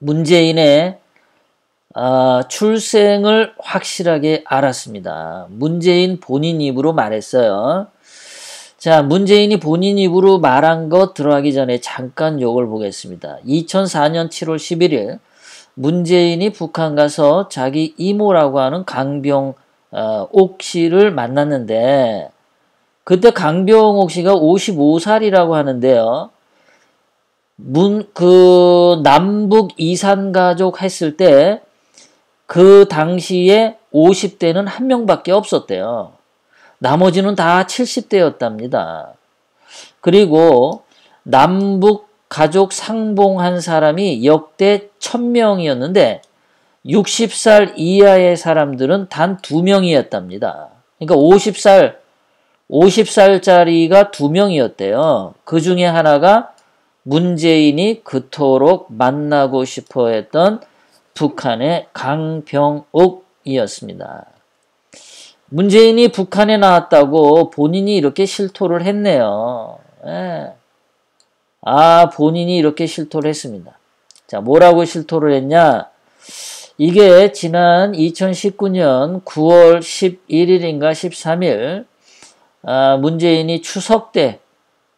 문재인의 출생을 확실하게 알았습니다. 문재인 본인 입으로 말했어요. 자, 문재인이 본인 입으로 말한 것 들어가기 전에 잠깐 요걸 보겠습니다. 2004년 7월 11일 문재인이 북한 가서 자기 이모라고 하는 강병옥 씨를 만났는데 그때 강병옥 씨가 55살이라고 하는데요. 남북 이산 가족 했을 때 그 당시에 50대는 한 명밖에 없었대요. 나머지는 다 70대였답니다. 그리고 남북 가족 상봉한 사람이 역대 1000명이었는데 60살 이하의 사람들은 단 2명이었답니다. 그러니까 50살짜리가 2명이었대요. 그 중에 하나가 문재인이 그토록 만나고 싶어 했던 북한의 강병옥이었습니다. 문재인이 북한에 나왔다고 본인이 이렇게 실토를 했네요. 예. 본인이 이렇게 실토를 했습니다. 자, 뭐라고 실토를 했냐? 이게 지난 2019년 9월 11일인가 13일 문재인이 추석 때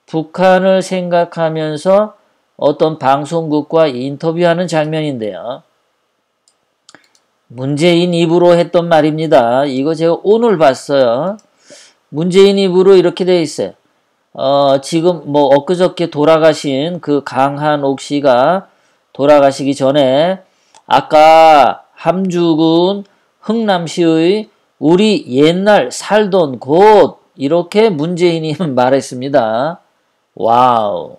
북한을 생각하면서 어떤 방송국과 인터뷰하는 장면인데요. 문재인 입으로 했던 말입니다. 이거 제가 오늘 봤어요. 문재인 입으로 이렇게 돼 있어요. 지금 엊그저께 돌아가신 그 강한옥 씨가 돌아가시기 전에 아까 함주군 흥남시의 우리 옛날 살던 곳 이렇게 문재인이 말했습니다. 와우.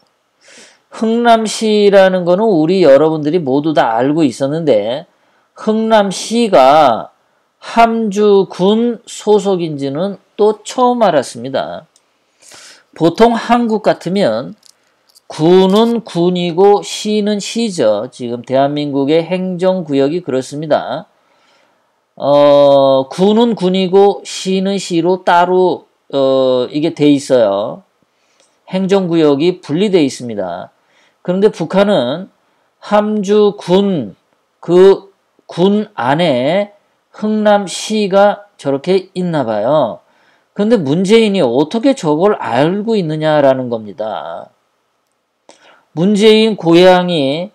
흥남시라는 거는 우리 여러분들이 모두 다 알고 있었는데 흥남시가 함주군 소속인지는 또 처음 알았습니다. 보통 한국 같으면 군은 군이고 시는 시죠. 지금 대한민국의 행정구역이 그렇습니다. 군은 군이고 시는 시로 따로 이게 돼 있어요. 행정구역이 분리되어 있습니다. 그런데 북한은 함주군 그 군 안에 흥남시가 저렇게 있나 봐요. 그런데 문재인이 어떻게 저걸 알고 있느냐라는 겁니다. 문재인 고향이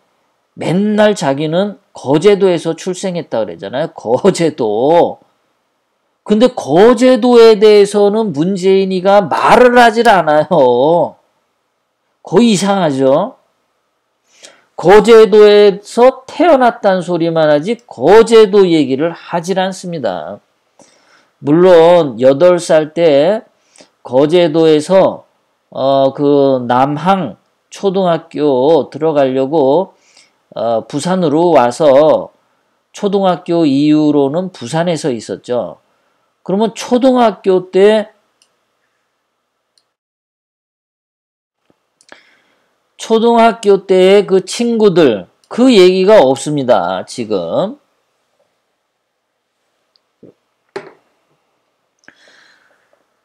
맨날 자기는 거제도에서 출생했다 그러잖아요. 거제도. 근데 거제도에 대해서는 문재인이가 말을 하질 않아요. 거의 이상하죠? 거제도에서 태어났다는 소리만 하지 거제도 얘기를 하질 않습니다. 물론 8살 때 거제도에서 그 남항 초등학교 들어가려고 부산으로 와서 초등학교 이후로는 부산에서 있었죠. 그러면 초등학교 때의 그 친구들 그 얘기가 없습니다. 지금.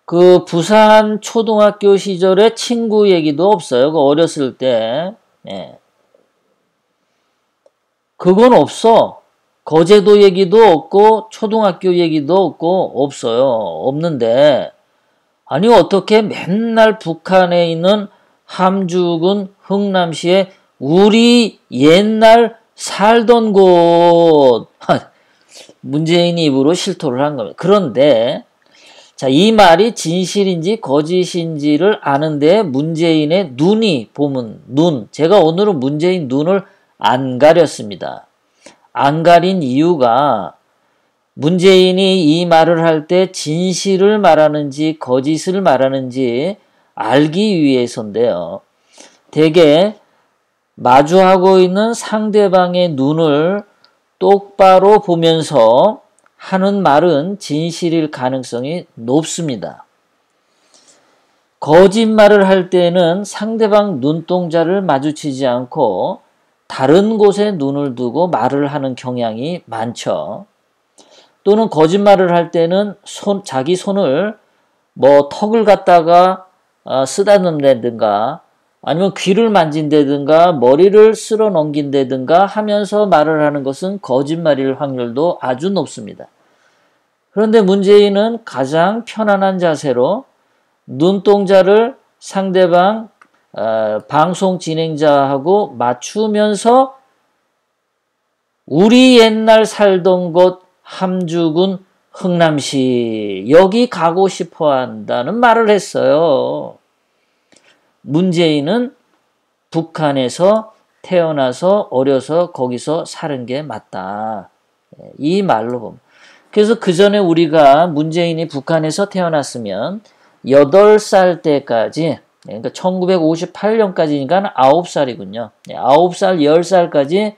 그 부산 초등학교 시절에 친구 얘기도 없어요. 그 어렸을 때. 네. 그건 없어. 거제도 얘기도 없고 초등학교 얘기도 없고 없어요. 없는데 아니 어떻게 맨날 북한에 있는 함주군 흥남시에 우리 옛날 살던 곳 문재인 입으로 실토를 한 겁니다. 그런데 자, 이 말이 진실인지 거짓인지를 아는데 문재인의 눈이 보면 제가 오늘은 문재인 눈을 안 가렸습니다. 안 가린 이유가 문재인이 이 말을 할 때 진실을 말하는지 거짓을 말하는지 알기 위해서인데요. 대개 마주하고 있는 상대방의 눈을 똑바로 보면서 하는 말은 진실일 가능성이 높습니다. 거짓말을 할 때는 상대방 눈동자를 마주치지 않고 다른 곳에 눈을 두고 말을 하는 경향이 많죠. 또는 거짓말을 할 때는 자기 손을 턱을 갖다가 쓰다듬는다든가 아니면 귀를 만진다든가 머리를 쓸어 넘긴다든가 하면서 말을 하는 것은 거짓말일 확률도 아주 높습니다. 그런데 문재인은 가장 편안한 자세로 눈동자를 상대방 방송 진행자하고 맞추면서 우리 옛날 살던 곳 함주군 흥남시 여기 가고 싶어 한다는 말을 했어요. 문재인은 북한에서 태어나서 어려서 거기서 사는 게 맞다. 이 말로 봅니다. 그래서 그 전에 우리가 문재인이 북한에서 태어났으면 8살 때까지, 그러니까 1958년까지니까 9살이군요. 9살, 10살까지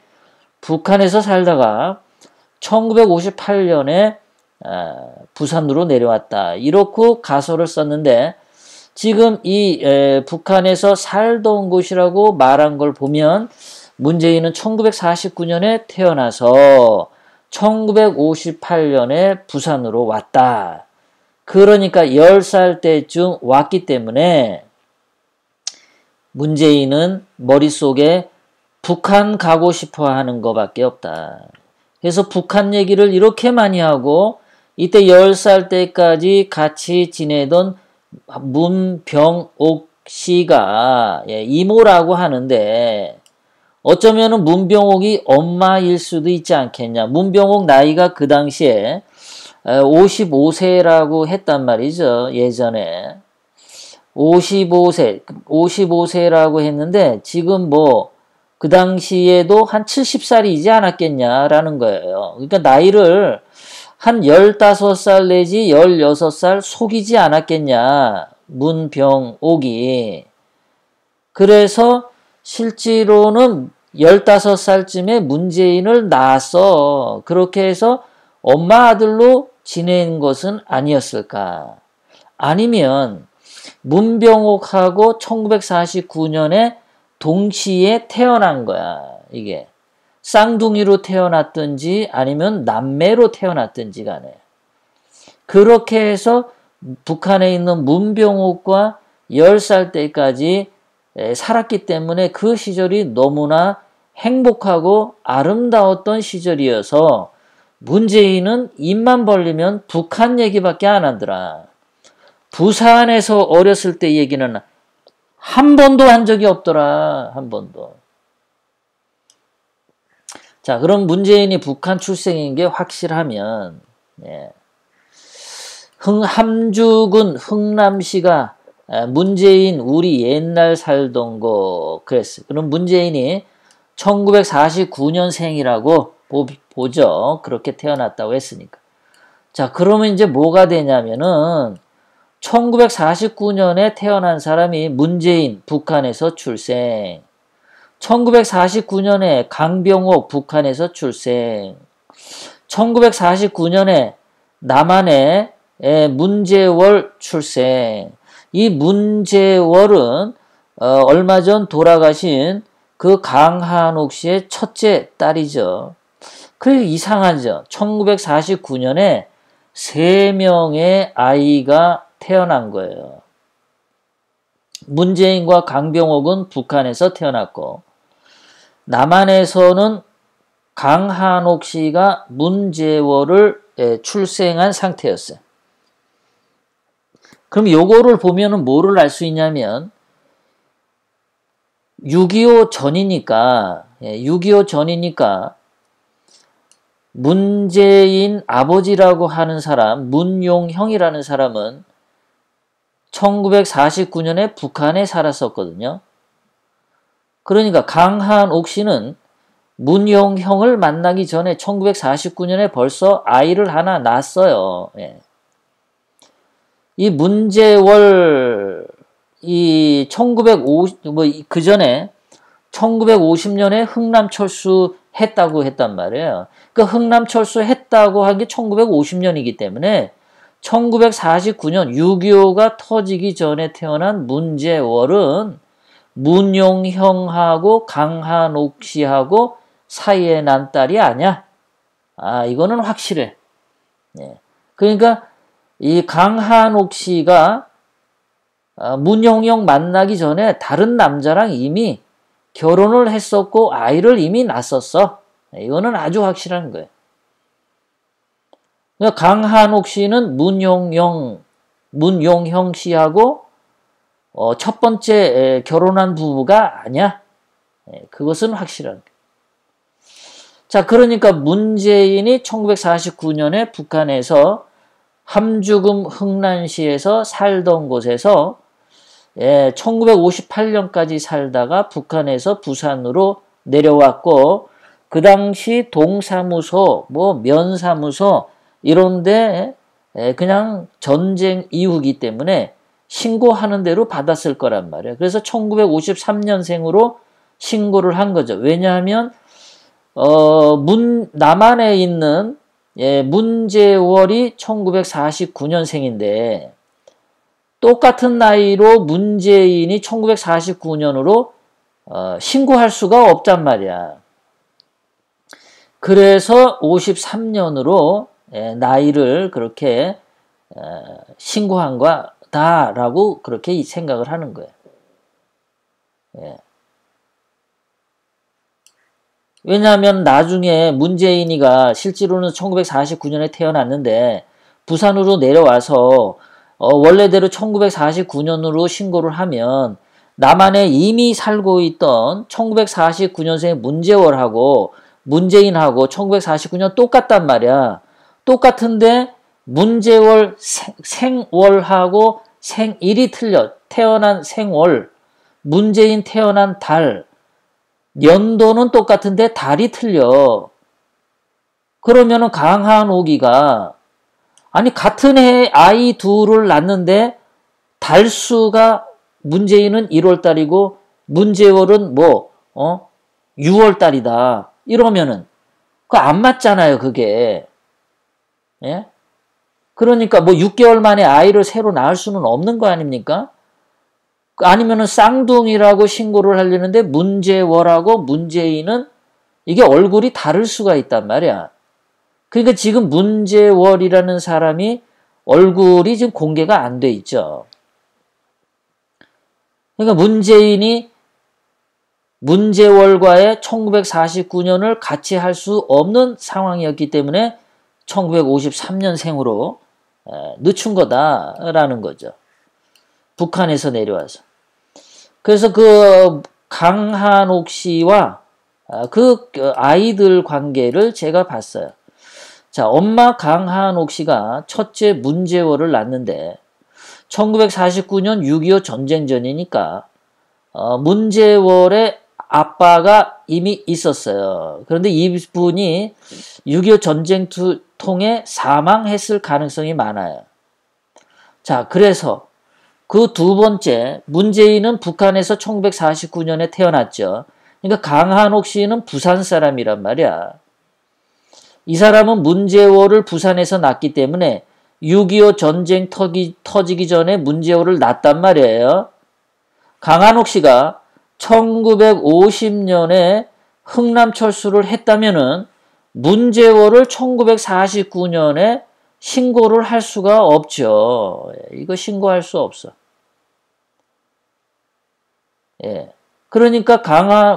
북한에서 살다가 1958년에 부산으로 내려왔다. 이렇게 가설을 썼는데 지금 이 북한에서 살던 곳이라고 말한 걸 보면 문재인은 1949년에 태어나서 1958년에 부산으로 왔다. 그러니까 10살 때쯤 왔기 때문에 문재인은 머릿속에 북한 가고 싶어 하는 것밖에 없다. 그래서 북한 얘기를 이렇게 많이 하고 이때 10살 때까지 같이 지내던 문병옥 씨가 이모라고 하는데 어쩌면은 문병옥이 엄마일 수도 있지 않겠냐. 문병옥 나이가 그 당시에 55세라고 했단 말이죠. 예전에. 55세라고 했는데 지금 뭐 그 당시에도 한 70살이지 않았겠냐라는 거예요. 그러니까 나이를 한 15살 내지 16살 속이지 않았겠냐. 문병옥이. 그래서 실제로는 15살쯤에 문재인을 낳았어. 그렇게 해서 엄마 아들로 지낸 것은 아니었을까. 아니면 문병옥하고 1949년에 동시에 태어난 거야. 이게 쌍둥이로 태어났든지 아니면 남매로 태어났든지 간에. 그렇게 해서 북한에 있는 문병옥과 10살 때까지 살았기 때문에 그 시절이 너무나 행복하고 아름다웠던 시절이어서 문재인은 입만 벌리면 북한 얘기밖에 안 하더라. 부산에서 어렸을 때 얘기는 한 번도 한 적이 없더라. 한 번도. 자, 그럼 문재인이 북한 출생인 게 확실하면 함주군 흥남시가 문재인 우리 옛날 살던 곳 그랬어요. 그럼 문재인이 1949년생이라고 보죠. 그렇게 태어났다고 했으니까. 자, 그러면 이제 뭐가 되냐면은 1949년에 태어난 사람이 문재인 북한에서 출생. 1949년에 강병옥 북한에서 출생. 1949년에 남한에 문제월 출생. 이 문제월은 얼마 전 돌아가신 그 강한옥 씨의 첫째 딸이죠. 그리고 이상하죠. 1949년에 3명의 아이가 태어난 거예요. 문재인과 강병옥은 북한에서 태어났고 남한에서는 강한옥 씨가 문제월을 출생한 상태였어요. 그럼 요거를 보면은 뭐를 알 수 있냐면 6.25 전이니까 6.25 전이니까 문재인 아버지라고 하는 사람 문용형이라는 사람은 1949년에 북한에 살았었거든요. 그러니까 강한옥 씨는 문용형을 만나기 전에 1949년에 벌써 아이를 하나 낳았어요. 이 문제월 이 1950 그 전에 1950년에 흥남철수 했다고 했단 말이에요. 그 흥남철수 했다고 한 게 1950년이기 때문에 1949년 6.25가 터지기 전에 태어난 문제월은 문용형하고 강한옥 씨하고 사이에 난 딸이 아니야. 아, 이거는 확실해. 그러니까 이 강한옥 씨가 문용영 만나기 전에 다른 남자랑 이미 결혼을 했었고 아이를 이미 낳았었어. 이거는 아주 확실한 거예요. 그러니까 강한옥 씨는 문용형 씨하고 첫 번째 결혼한 부부가 아니야. 그것은 확실한 거예요. 자, 그러니까 문재인이 1949년에 북한에서 함주금 흥난시에서 살던 곳에서 1958년까지 살다가 북한에서 부산으로 내려왔고, 그 당시 동사무소, 면사무소 이런데 그냥 전쟁 이후기 때문에 신고하는 대로 받았을 거란 말이에요. 그래서 1953년생으로 신고를 한 거죠. 왜냐하면 남한에 있는 문재월이 1949년생인데 똑같은 나이로 문재인이 1949년으로 신고할 수가 없단 말이야. 그래서 53년으로 나이를 그렇게 신고한 거다라고 그렇게 생각을 하는 거예요. 왜냐하면 나중에 문재인이가 실제로는 1949년에 태어났는데 부산으로 내려와서 원래대로 1949년으로 신고를 하면 남한에 이미 살고 있던 1949년생 문재월하고 문재인하고 1949년 똑같단 말이야. 똑같은데 문재월 생월하고 생일이 틀려. 태어난 생월, 문재인 태어난 달, 연도는 똑같은데 달이 틀려. 그러면은 강한옥이가 아니 같은 해 아이 둘을 낳는데 달수가 문재인은 1월달이고 문재월은 6월달이다. 이러면은 그거 안 맞잖아요, 그게. 예? 그러니까 6개월 만에 아이를 새로 낳을 수는 없는 거 아닙니까? 아니면은 쌍둥이라고 신고를 하려는데 문재월하고 문재인은 이게 얼굴이 다를 수가 있단 말이야. 그러니까 지금 문재월이라는 사람이 얼굴이 지금 공개가 안 돼 있죠. 그러니까 문재인이 문재월과의 1949년을 같이 할 수 없는 상황이었기 때문에 1953년생으로 늦춘 거다라는 거죠. 북한에서 내려와서. 그래서 그 강한옥 씨와 그 아이들 관계를 제가 봤어요. 자, 엄마 강한옥 씨가 첫째 문재월을 낳는데 1949년 6.25 전쟁 전이니까 문재월의 아빠가 이미 있었어요. 그런데 이분이 6.25 전쟁 통해 사망했을 가능성이 많아요. 자, 그래서 그 두 번째 문재인은 북한에서 1949년에 태어났죠. 그러니까 강한옥 씨는 부산 사람이란 말이야. 이 사람은 문재월을 부산에서 낳기 때문에 6.25 전쟁 터지기 전에 문재월을 낳았단 말이에요. 강한옥 씨가 1950년에 흥남철수를 했다면은 문재월을 1949년에 신고를 할 수가 없죠. 이거 신고할 수 없어. 예. 그러니까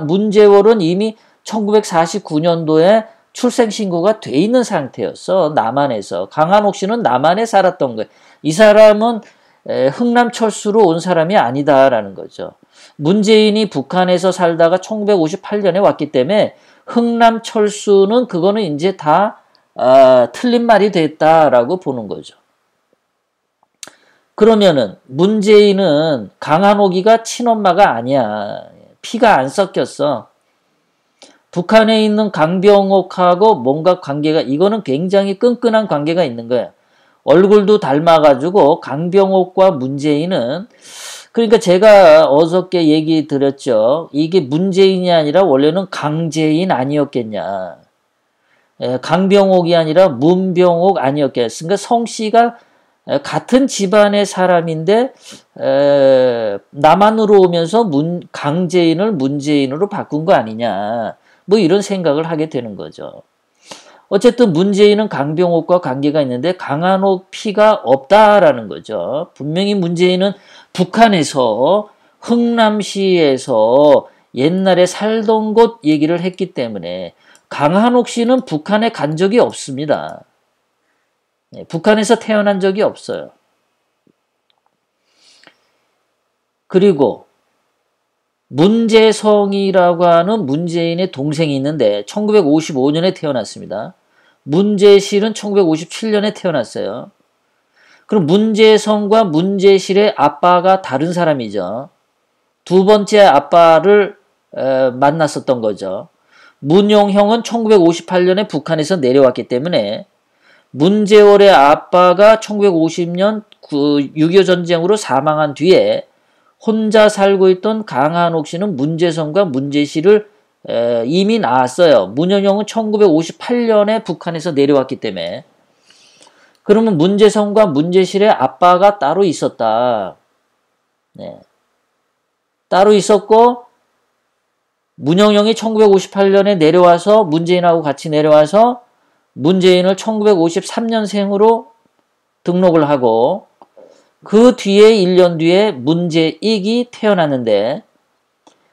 문재월은 이미 1949년도에 출생신고가 돼 있는 상태였어. 남한에서. 강한옥 씨는 남한에 살았던 거예요. 이 사람은 흥남철수로 온 사람이 아니다라는 거죠. 문재인이 북한에서 살다가 1958년에 왔기 때문에 흥남철수는 그거는 이제 다 틀린 말이 됐다라고 보는 거죠. 그러면은 문재인은 강한옥이가 친엄마가 아니야. 피가 안 섞였어. 북한에 있는 강병옥하고 뭔가 관계가 이거는 굉장히 끈끈한 관계가 있는 거야. 얼굴도 닮아가지고 강병옥과 문재인은 그러니까 제가 어저께 얘기 드렸죠. 이게 문재인이 아니라 원래는 강재인 아니었겠냐. 강병옥이 아니라 문병옥 아니었겠냐. 그러니까 성씨가 같은 집안의 사람인데 남한으로 오면서 강재인을 문재인으로 바꾼 거 아니냐. 뭐 이런 생각을 하게 되는 거죠. 어쨌든 문재인은 강병옥과 관계가 있는데 강한옥 피가 없다라는 거죠. 분명히 문재인은 북한에서 흥남시에서 옛날에 살던 곳 얘기를 했기 때문에 강한옥 씨는 북한에 간 적이 없습니다. 북한에서 태어난 적이 없어요. 그리고 문재성이라고 하는 문재인의 동생이 있는데 1955년에 태어났습니다. 문재실은 1957년에 태어났어요. 그럼 문재성과 문재실의 아빠가 다른 사람이죠. 두 번째 아빠를 만났었던 거죠. 문용형은 1958년에 북한에서 내려왔기 때문에 문재월의 아빠가 1950년 6.25 전쟁으로 사망한 뒤에 혼자 살고 있던 강한옥 씨는 문재성과 문재실을 이미 낳았어요. 문용형은 1958년에 북한에서 내려왔기 때문에. 그러면 문재성과 문재실의 아빠가 따로 있었다. 네. 따로 있었고 문용형이 1958년에 내려와서 문재인하고 같이 내려와서 문재인을 1953년생으로 등록을 하고 그 뒤에 1년 뒤에 문재익이 태어났는데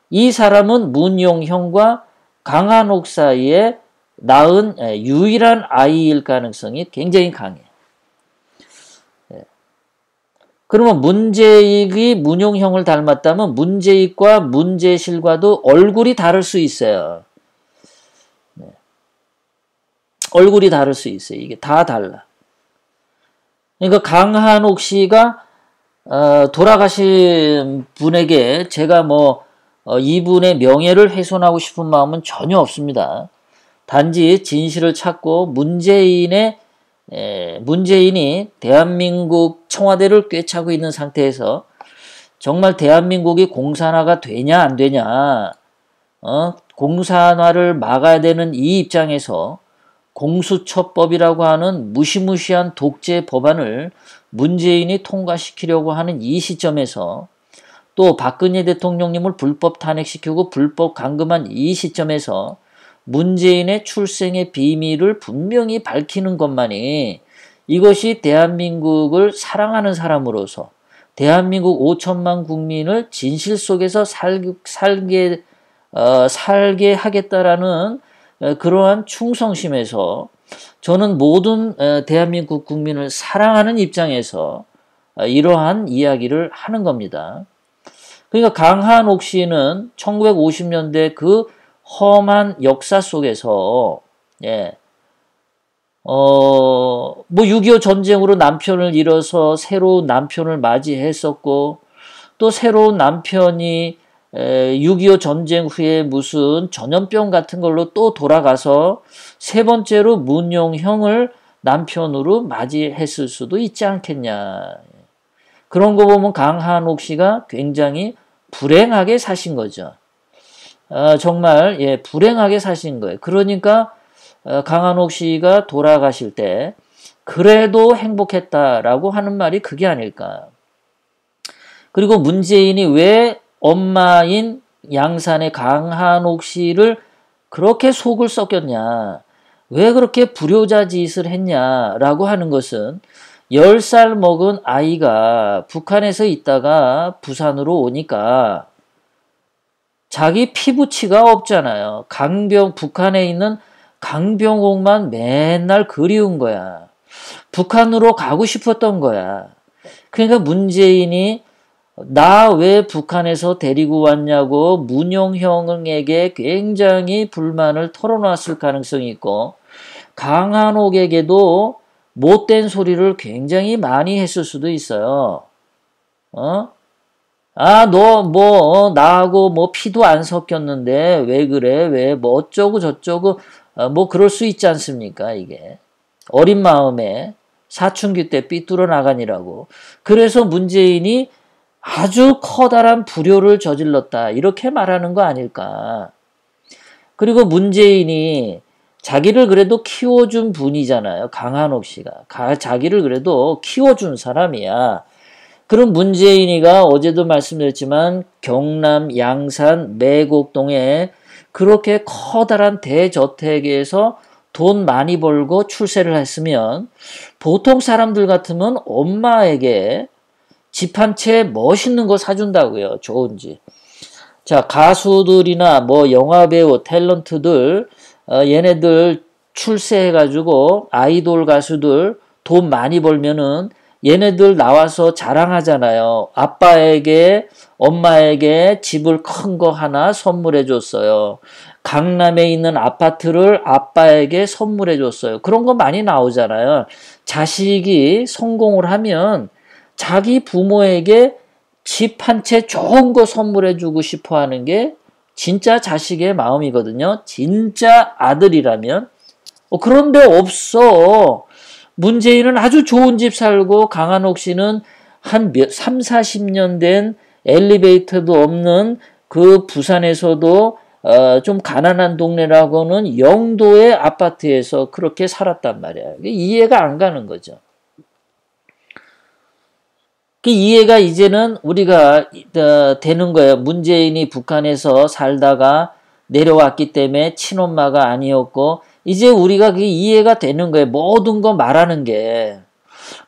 이 사람은 문용형과 강한옥 사이에 낳은 유일한 아이일 가능성이 굉장히 강해. 그러면 문재익이 문용형을 닮았다면 문재익과 문재실과도 얼굴이 다를 수 있어요. 얼굴이 다를 수 있어요. 이게 다 달라. 그러니까 강한옥 씨가 돌아가신 분에게 제가 이분의 명예를 훼손하고 싶은 마음은 전혀 없습니다. 단지 진실을 찾고 문재인이 대한민국 청와대를 꿰차고 있는 상태에서 정말 대한민국이 공산화가 되냐 안 되냐, 공산화를 막아야 되는 이 입장에서 공수처법이라고 하는 무시무시한 독재 법안을 문재인이 통과시키려고 하는 이 시점에서 또 박근혜 대통령님을 불법 탄핵시키고 불법 감금한 이 시점에서 문재인의 출생의 비밀을 분명히 밝히는 것만이 이것이 대한민국을 사랑하는 사람으로서 대한민국 5천만 국민을 진실 속에서 살게 하겠다라는 그러한 충성심에서 저는 모든 대한민국 국민을 사랑하는 입장에서 이러한 이야기를 하는 겁니다. 그러니까 강한옥 씨는 1950년대 그 험한 역사 속에서 6.25 전쟁으로 남편을 잃어서 새로운 남편을 맞이했었고 또 새로운 남편이 6.25 전쟁 후에 무슨 전염병 같은 걸로 또 돌아가서 세 번째로 문용형을 남편으로 맞이했을 수도 있지 않겠냐. 그런 거 보면 강한옥 씨가 굉장히 불행하게 사신 거죠. 정말 불행하게 사신 거예요. 그러니까 강한옥 씨가 돌아가실 때 그래도 행복했다라고 하는 말이 그게 아닐까. 그리고 문재인이 왜 엄마인 양산의 강한옥 씨를 그렇게 속을 썩였냐, 왜 그렇게 불효자 짓을 했냐라고 하는 것은 10살 먹은 아이가 북한에서 있다가 부산으로 오니까 자기 피부치가 없잖아요. 북한에 있는 강병옥만 맨날 그리운 거야. 북한으로 가고 싶었던 거야. 그러니까 문재인이 나 왜 북한에서 데리고 왔냐고 문용형에게 굉장히 불만을 털어놨을 가능성이 있고 강한옥에게도 못된 소리를 굉장히 많이 했을 수도 있어요. 너 나하고 피도 안 섞였는데 왜 그래? 왜 어쩌고 저쩌고 그럴 수 있지 않습니까? 이게 어린 마음에 사춘기 때 삐뚤어 나가니라고. 그래서 문재인이 아주 커다란 불효를 저질렀다 이렇게 말하는 거 아닐까. 그리고 문재인이 자기를 그래도 키워준 분이잖아요. 강한옥 씨가 자기를 그래도 키워준 사람이야. 그럼 문재인이가 어제도 말씀드렸지만 경남 양산 매곡동에 그렇게 커다란 대저택에서 돈 많이 벌고 출세를 했으면 보통 사람들 같으면 엄마에게 집 한 채 멋있는 거 사준다고요. 좋은 집. 자, 가수들이나 뭐 영화배우, 탤런트들, 얘네들 출세해가지고 아이돌 가수들 돈 많이 벌면은 얘네들 나와서 자랑하잖아요. 아빠에게, 엄마에게 집을 큰 거 하나 선물해 줬어요. 강남에 있는 아파트를 아빠에게 선물해 줬어요. 그런 거 많이 나오잖아요. 자식이 성공을 하면 자기 부모에게 집 한 채 좋은 거 선물해 주고 싶어 하는 게 진짜 자식의 마음이거든요. 진짜 아들이라면. 그런데 없어. 문재인은 아주 좋은 집 살고 강한옥 씨는 한 3, 40년 된 엘리베이터도 없는 그 부산에서도 좀 가난한 동네라고는 영도의 아파트에서 그렇게 살았단 말이야. 이해가 안 가는 거죠. 그 이해가 이제는 우리가 되는 거예요. 문재인이 북한에서 살다가 내려왔기 때문에 친엄마가 아니었고 이제 우리가 그게 이해가 되는 거예요. 모든 거 말하는 게.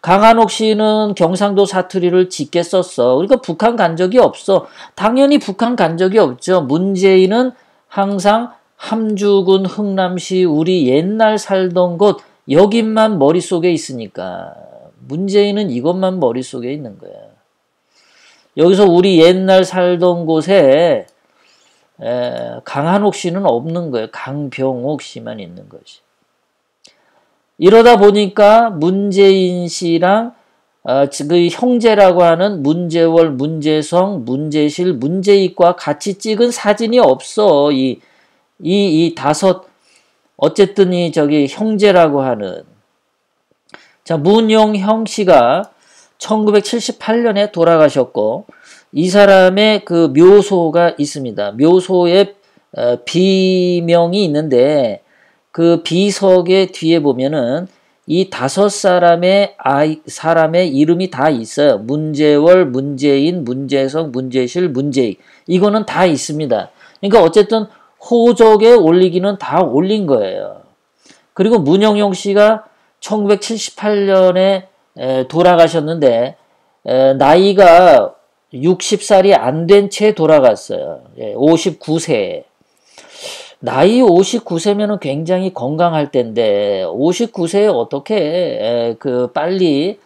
강한옥 씨는 경상도 사투리를 짙게 썼어. 그러니까 북한 간 적이 없어. 당연히 북한 간 적이 없죠. 문재인은 항상 함주군 흥남시 우리 옛날 살던 곳 여기만 머릿속에 있으니까. 문재인은 이것만 머릿속에 있는 거야. 여기서 우리 옛날 살던 곳에 강한옥 씨는 없는 거예요. 강병옥 씨만 있는 것이. 이러다 보니까 문재인 씨랑 그 형제라고 하는 문재월, 문재성, 문재실, 문재익과 같이 찍은 사진이 없어. 이 다섯, 어쨌든 저기 형제라고 하는. 자, 문용형 씨가 1978년에 돌아가셨고, 이 사람의 그 묘소가 있습니다. 묘소에 비명이 있는데, 그 비석의 뒤에 보면은 이 5사람의 사람의 이름이 다 있어요. 문재월, 문재인, 문재성, 문재실, 문재익. 이거는 다 있습니다. 그러니까 어쨌든 호적에 올리기는 다 올린 거예요. 그리고 문영용 씨가 1978년에 돌아가셨는데 나이가 60살이 안 된 채 돌아갔어요. 59세. 나이 59세면은 굉장히 건강할 텐데 59세에 어떻게 빨리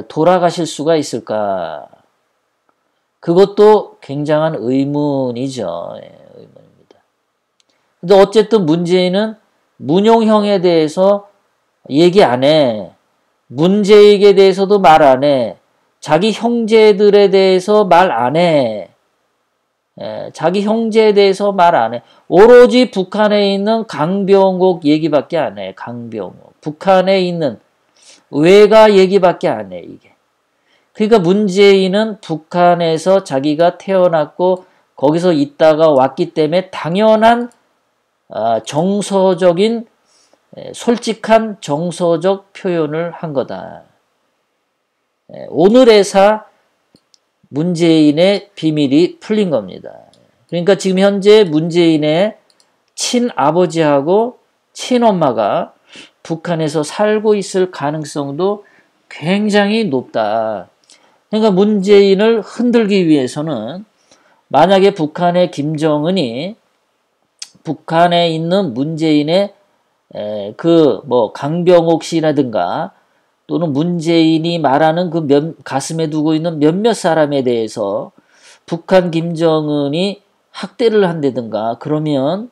돌아가실 수가 있을까? 그것도 굉장한 의문이죠. 의문입니다. 근데 어쨌든 문재인은 문용형에 대해서 얘기 안 해. 문재익에 대해서도 말 안 해. 자기 형제들에 대해서 말 안 해. 자기 형제에 대해서 말 안 해. 오로지 북한에 있는 강병옥 얘기밖에 안 해. 강병옥. 북한에 있는 외가 얘기밖에 안 해, 이게. 그러니까 문재인은 북한에서 자기가 태어났고 거기서 있다가 왔기 때문에 당연한 정서적인 솔직한 정서적 표현을 한 거다. 오늘에서 문재인의 비밀이 풀린 겁니다. 그러니까 지금 현재 문재인의 친아버지하고 친엄마가 북한에서 살고 있을 가능성도 굉장히 높다. 그러니까 문재인을 흔들기 위해서는 만약에 북한의 김정은이 북한에 있는 문재인의 강병옥 씨라든가 또는 문재인이 말하는 가슴에 두고 있는 몇몇 사람에 대해서 북한 김정은이 학대를 한다든가 그러면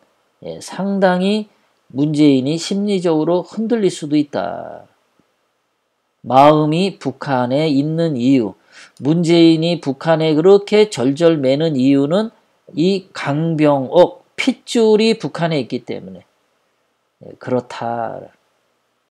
상당히 문재인이 심리적으로 흔들릴 수도 있다. 마음이 북한에 있는 이유, 문재인이 북한에 그렇게 절절 매는 이유는 이 강병옥 핏줄이 북한에 있기 때문에 그렇다.